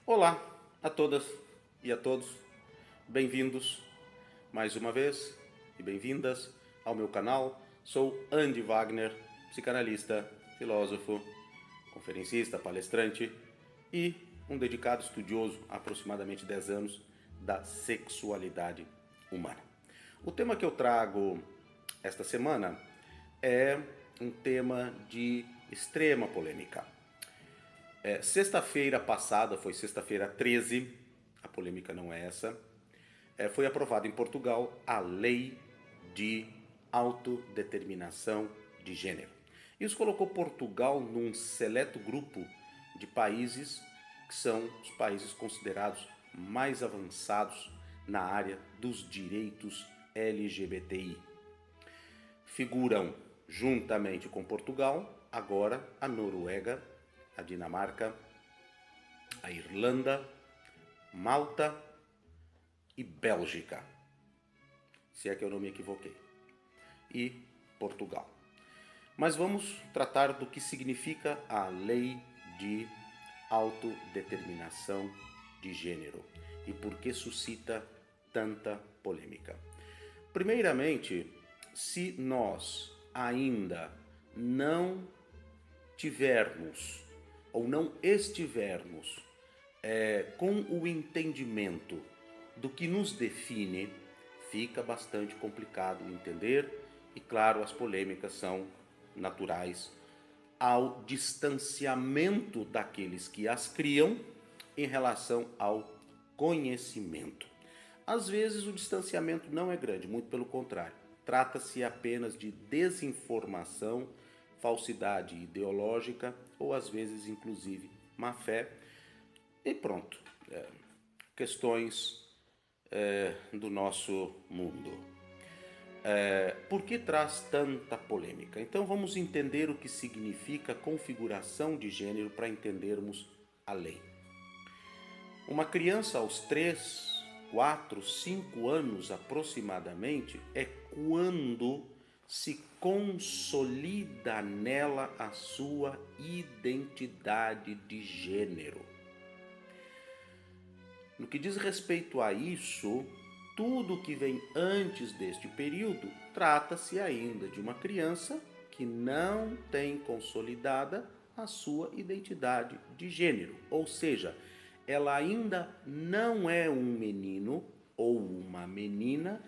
Olá a todas e a todos, bem-vindos mais uma vez e bem-vindas ao meu canal. Sou Andy Wagner, psicanalista, filósofo, conferencista, palestrante e um dedicado estudioso há aproximadamente 10 anos da sexualidade humana. O tema que eu trago esta semana é um tema de extrema polêmica. Sexta-feira passada, foi sexta-feira 13, a polêmica não é essa, foi aprovada em Portugal a lei de autodeterminação de gênero. Isso colocou Portugal num seleto grupo de países que são os países considerados mais avançados na área dos direitos LGBTI. Figuram, juntamente com Portugal, agora a Noruega, a Dinamarca, a Irlanda, Malta e Bélgica, se é que eu não me equivoquei, e Portugal. Mas vamos tratar do que significa a lei de autodeterminação de gênero e por que suscita tanta polêmica. Primeiramente, se nós ainda não tivermos ou não estivermos com o entendimento do que nos define, fica bastante complicado entender e, claro, as polêmicas são naturais ao distanciamento daqueles que as criam em relação ao conhecimento. Às vezes o distanciamento não é grande, muito pelo contrário. Trata-se apenas de desinformação, falsidade ideológica ou às vezes inclusive má fé e pronto. Questões do nosso mundo. Por que traz tanta polêmica? Então vamos entender o que significa configuração de gênero para entendermos a lei. Uma criança aos 3, 4, 5 anos aproximadamente é quando se consolida nela a sua identidade de gênero. No que diz respeito a isso, tudo que vem antes deste período trata-se ainda de uma criança que não tem consolidada a sua identidade de gênero, ou seja, ela ainda não é um menino ou uma menina,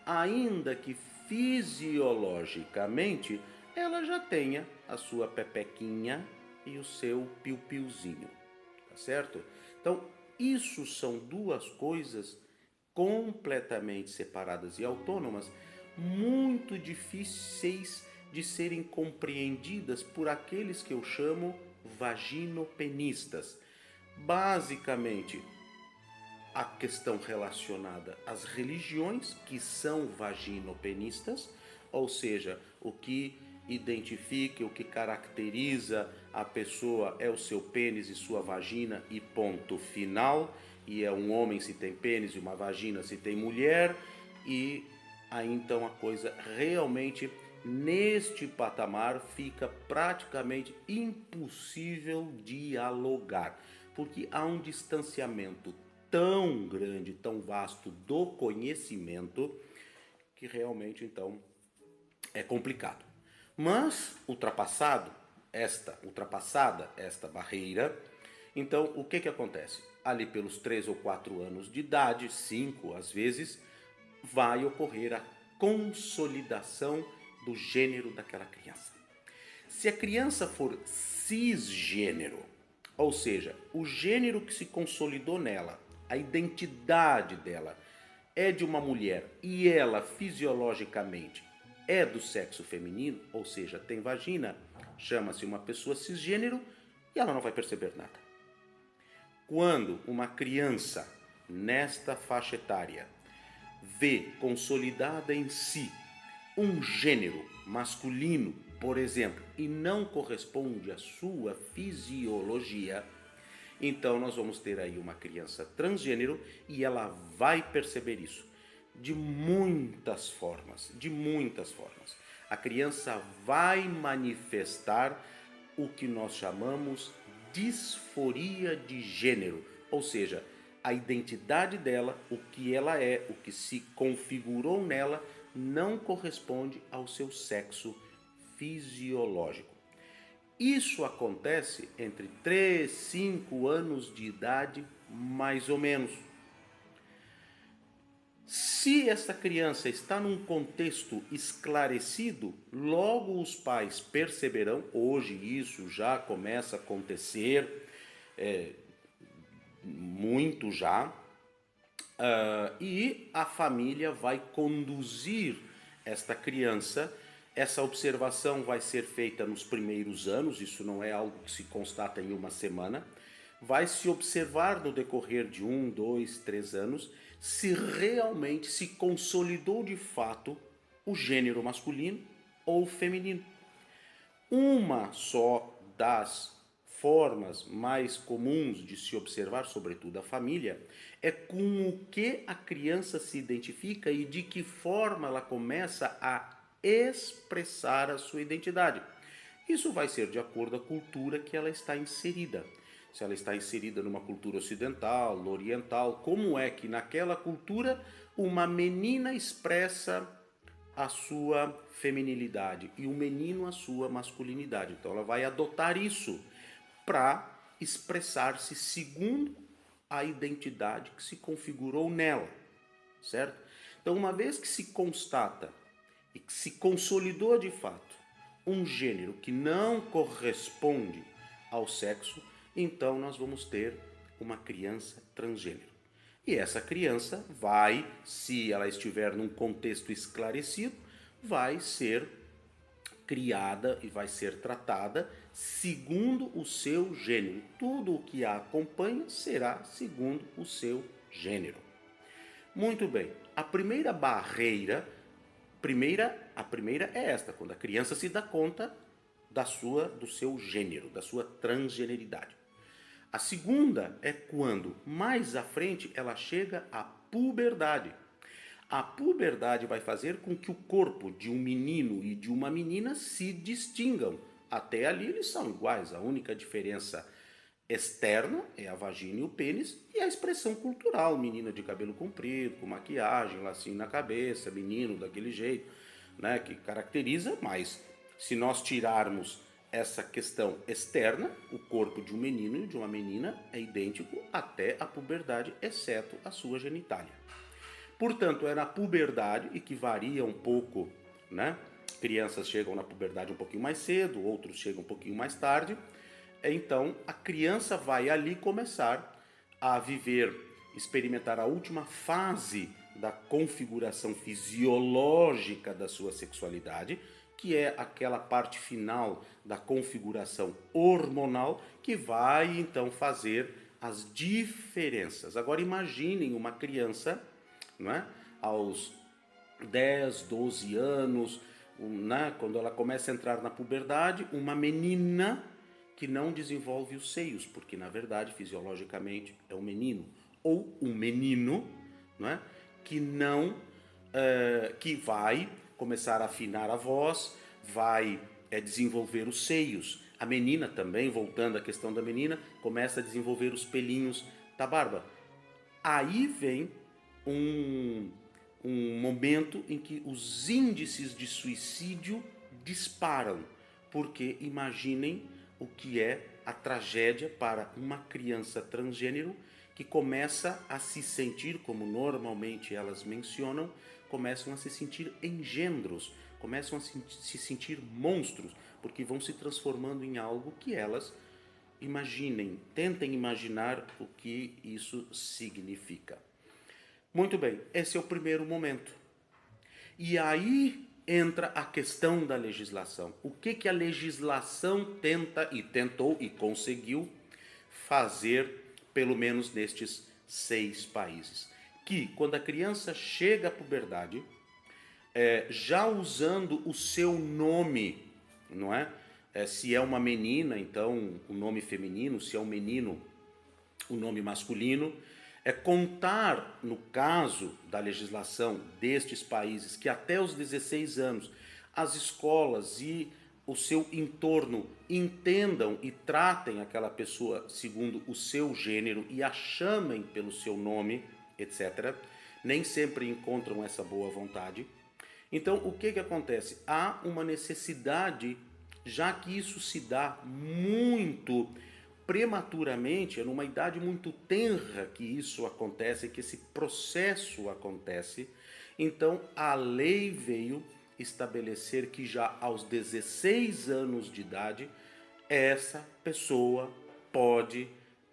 ainda que fisiologicamente ela já tenha a sua pepequinha e o seu piu-piuzinho, tá certo? Então, isso são duas coisas completamente separadas e autônomas, muito difíceis de serem compreendidas por aqueles que eu chamo vaginopenistas. Basicamente, a questão relacionada às religiões, que são vaginopenistas, ou seja, o que identifica, o que caracteriza a pessoa é o seu pênis e sua vagina e ponto final, e é um homem se tem pênis e uma vagina se tem mulher, e aí então a coisa realmente neste patamar fica praticamente impossível dialogar, porque há um distanciamento tão grande, tão vasto do conhecimento que realmente então é complicado. Mas ultrapassada esta barreira, então o que acontece? Ali pelos 3 ou 4 anos de idade, 5 às vezes, vai ocorrer a consolidação do gênero daquela criança. Se a criança for cisgênero, ou seja, o gênero que se consolidou nela, a identidade dela é de uma mulher e ela fisiologicamente é do sexo feminino, ou seja, tem vagina, chama-se uma pessoa cisgênero e ela não vai perceber nada. Quando uma criança nesta faixa etária vê consolidada em si um gênero masculino, por exemplo, e não corresponde à sua fisiologia, então nós vamos ter aí uma criança transgênero e ela vai perceber isso de muitas formas, de muitas formas. A criança vai manifestar o que nós chamamos disforia de gênero, ou seja, a identidade dela, o que ela é, o que se configurou nela, não corresponde ao seu sexo fisiológico. Isso acontece entre 3, 5 anos de idade, mais ou menos. Se essa criança está num contexto esclarecido, logo os pais perceberão, hoje isso já começa a acontecer, muito já, e a família vai conduzir esta criança. Essa observação vai ser feita nos primeiros anos, isso não é algo que se constata em uma semana. Vai se observar no decorrer de 1, 2, 3 anos se realmente se consolidou de fato o gênero masculino ou feminino. Uma só das formas mais comuns de se observar, sobretudo a família, é com o que a criança se identifica e de que forma ela começa a expressar a sua identidade. Isso vai ser de acordo com a cultura que ela está inserida. Se ela está inserida numa cultura ocidental, oriental, como é que naquela cultura uma menina expressa a sua feminilidade e o menino a sua masculinidade. Então ela vai adotar isso para expressar-se segundo a identidade que se configurou nela, certo? Então, uma vez que se constata e que se consolidou de fato um gênero que não corresponde ao sexo, então nós vamos ter uma criança transgênero. E essa criança vai, se ela estiver num contexto esclarecido, vai ser criada e vai ser tratada segundo o seu gênero. Tudo o que a acompanha será segundo o seu gênero. Muito bem. A primeira barreira, a primeira é esta, quando a criança se dá conta do seu gênero, da sua transgeneridade. A segunda é quando, mais à frente, ela chega à puberdade. A puberdade vai fazer com que o corpo de um menino e de uma menina se distingam. Até ali eles são iguais, a única diferença externa é a vagina e o pênis e a expressão cultural, menina de cabelo comprido, com maquiagem, lacinho na cabeça, menino daquele jeito, né, que caracteriza, mas se nós tirarmos essa questão externa, o corpo de um menino e de uma menina é idêntico até a puberdade, exceto a sua genitália. Portanto, é na puberdade, e que varia um pouco, né? Crianças chegam na puberdade um pouquinho mais cedo, outros chegam um pouquinho mais tarde. Então, a criança vai ali começar a viver, experimentar a última fase da configuração fisiológica da sua sexualidade, que é aquela parte final da configuração hormonal que vai então fazer as diferenças. Agora imaginem uma criança, não é? Aos 10, 12 anos, né? Quando ela começa a entrar na puberdade, uma menina que não desenvolve os seios, porque na verdade fisiologicamente é um menino, ou um menino, não é? Que não que vai começar a afinar a voz, vai desenvolver os seios. A menina também, voltando à questão da menina, começa a desenvolver os pelinhos da barba. Aí vem um momento em que os índices de suicídio disparam, porque imaginem o que é a tragédia para uma criança transgênero que começa a se sentir, como normalmente elas mencionam, começam a se sentir engendros, começam a se sentir monstros, porque vão se transformando em algo que elas imaginem, tentem imaginar o que isso significa. Muito bem, esse é o primeiro momento. E aí entra a questão da legislação. O que a legislação tenta e tentou e conseguiu fazer, pelo menos nestes 6 países? Que quando a criança chega à puberdade, já usando o seu nome, não é? Se é uma menina, então o nome feminino, se é um menino, o nome masculino. Contar, no caso da legislação destes países, que até os 16 anos as escolas e o seu entorno entendam e tratem aquela pessoa segundo o seu gênero e a chamem pelo seu nome, etc., nem sempre encontram essa boa vontade. Então, o que acontece? Há uma necessidade, já que isso se dá muito prematuramente, é numa idade muito tenra que isso acontece, que esse processo acontece. Então, a lei veio estabelecer que já aos 16 anos de idade, essa pessoa pode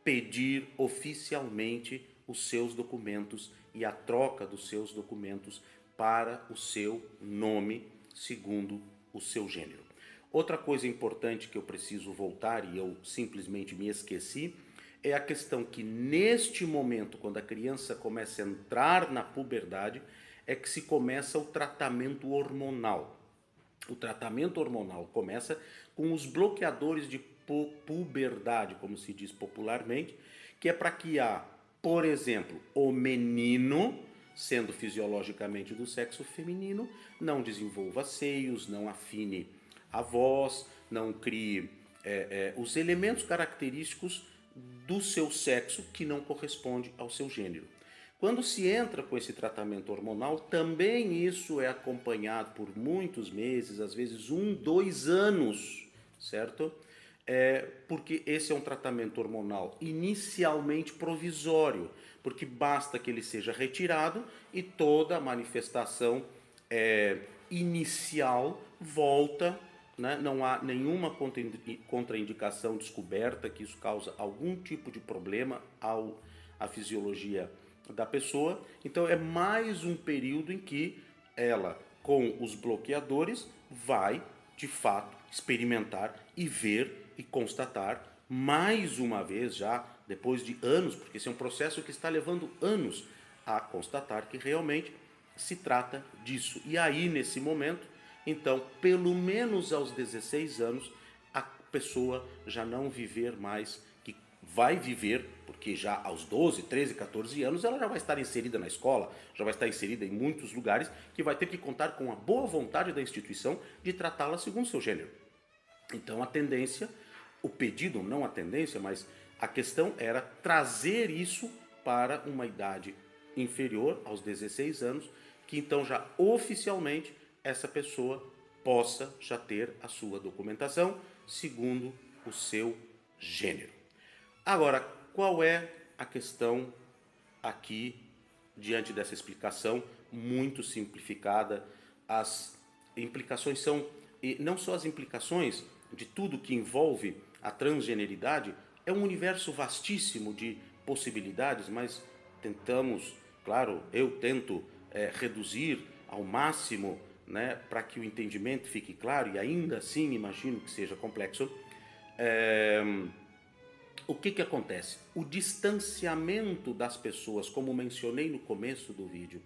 pedir oficialmente os seus documentos e a troca dos seus documentos para o seu nome, segundo o seu gênero. Outra coisa importante que eu preciso voltar, e eu simplesmente me esqueci, é a questão que neste momento, quando a criança começa a entrar na puberdade, é que se começa o tratamento hormonal. O tratamento hormonal começa com os bloqueadores de puberdade, como se diz popularmente, que é para que por exemplo, o menino, sendo fisiologicamente do sexo feminino, não desenvolva seios, não afine a voz, não crie os elementos característicos do seu sexo que não corresponde ao seu gênero. Quando se entra com esse tratamento hormonal, também isso é acompanhado por muitos meses, às vezes 2 anos, certo? Porque esse é um tratamento hormonal inicialmente provisório, porque basta que ele seja retirado e toda a manifestação inicial volta, né? Não há nenhuma contraindicação descoberta que isso causa algum tipo de problema à fisiologia da pessoa. Então é mais um período em que ela, com os bloqueadores, vai de fato experimentar e ver e constatar mais uma vez, já depois de anos, porque esse é um processo que está levando anos, a constatar que realmente se trata disso. E aí, nesse momento, então, pelo menos aos 16 anos, a pessoa já não viver mais, que vai viver, porque já aos 12, 13, 14 anos, ela já vai estar inserida na escola, já vai estar inserida em muitos lugares, que vai ter que contar com a boa vontade da instituição de tratá-la segundo seu gênero. Então, a tendência, o pedido, não a tendência, mas a questão era trazer isso para uma idade inferior aos 16 anos, que então já oficialmente essa pessoa possa já ter a sua documentação segundo o seu gênero. Agora, qual é a questão aqui diante dessa explicação muito simplificada? As implicações são, e não só as implicações de tudo que envolve a transgeneridade, é um universo vastíssimo de possibilidades, mas tentamos, claro, eu tento reduzir ao máximo, né, para que o entendimento fique claro, e ainda assim imagino que seja complexo. O que acontece? O distanciamento das pessoas, como mencionei no começo do vídeo,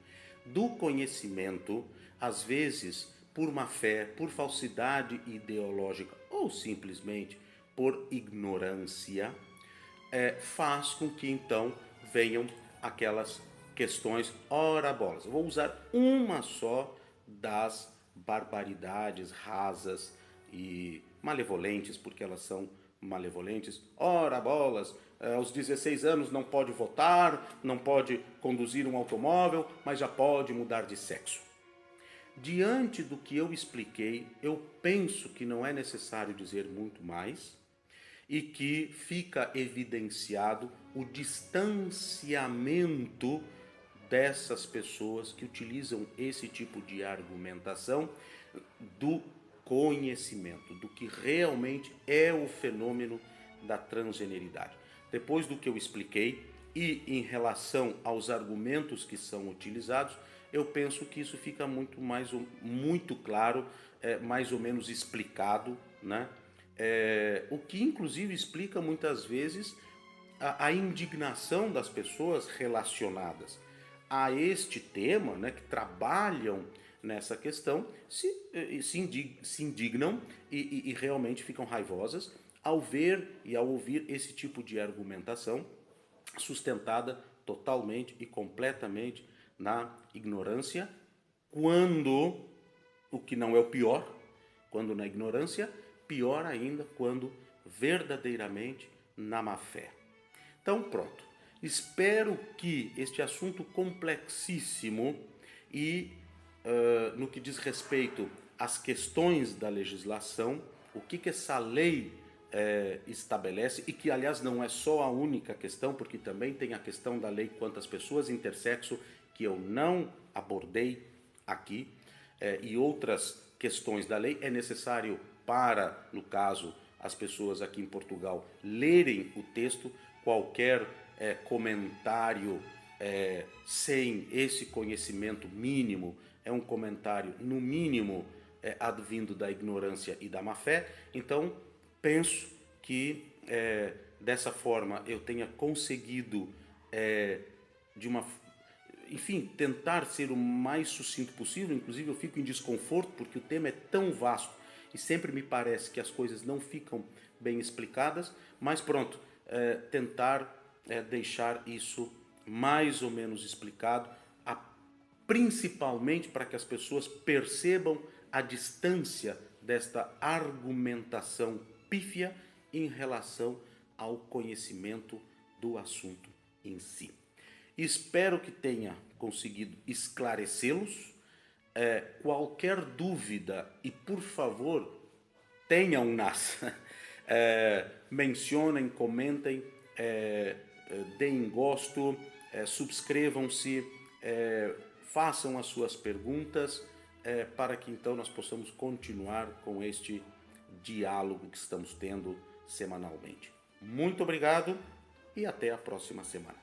do conhecimento, às vezes por má fé, por falsidade ideológica ou simplesmente por ignorância, faz com que então venham aquelas questões, ora bolas. Eu vou usar uma só das barbaridades rasas e malevolentes, porque elas são malevolentes. Ora bolas, aos 16 anos não pode votar, não pode conduzir um automóvel, mas já pode mudar de sexo. Diante do que eu expliquei, eu penso que não é necessário dizer muito mais e que fica evidenciado o distanciamento dessas pessoas que utilizam esse tipo de argumentação do conhecimento, do que realmente é o fenômeno da transgeneridade. Depois do que eu expliquei e em relação aos argumentos que são utilizados, eu penso que isso fica muito claro, mais ou menos explicado, né? O que inclusive explica muitas vezes a indignação das pessoas relacionadas a este tema, né, que trabalham nessa questão, se indignam e realmente ficam raivosas ao ver e ao ouvir esse tipo de argumentação sustentada totalmente e completamente na ignorância, quando, o que não é o pior, quando na ignorância, pior ainda quando verdadeiramente na má fé. Então pronto, espero que este assunto complexíssimo e no que diz respeito às questões da legislação, o que essa lei estabelece, e que aliás não é só a única questão, porque também tem a questão da lei quanto às pessoas intersexo, que eu não abordei aqui, e outras questões da lei. É necessário para, no caso, as pessoas aqui em Portugal lerem o texto. Qualquer comentário sem esse conhecimento mínimo é um comentário, no mínimo, advindo da ignorância e da má fé. Então, penso que dessa forma eu tenha conseguido, enfim, tentar ser o mais sucinto possível. Inclusive eu fico em desconforto porque o tema é tão vasto e sempre me parece que as coisas não ficam bem explicadas, mas pronto, tentar deixar isso mais ou menos explicado, principalmente para que as pessoas percebam a distância desta argumentação pífia em relação ao conhecimento do assunto em si. Espero que tenha conseguido esclarecê-los. Qualquer dúvida, e por favor, tenham nas. Mencionem, comentem, deem gosto, subscrevam-se, façam as suas perguntas, para que então nós possamos continuar com este diálogo que estamos tendo semanalmente. Muito obrigado e até a próxima semana.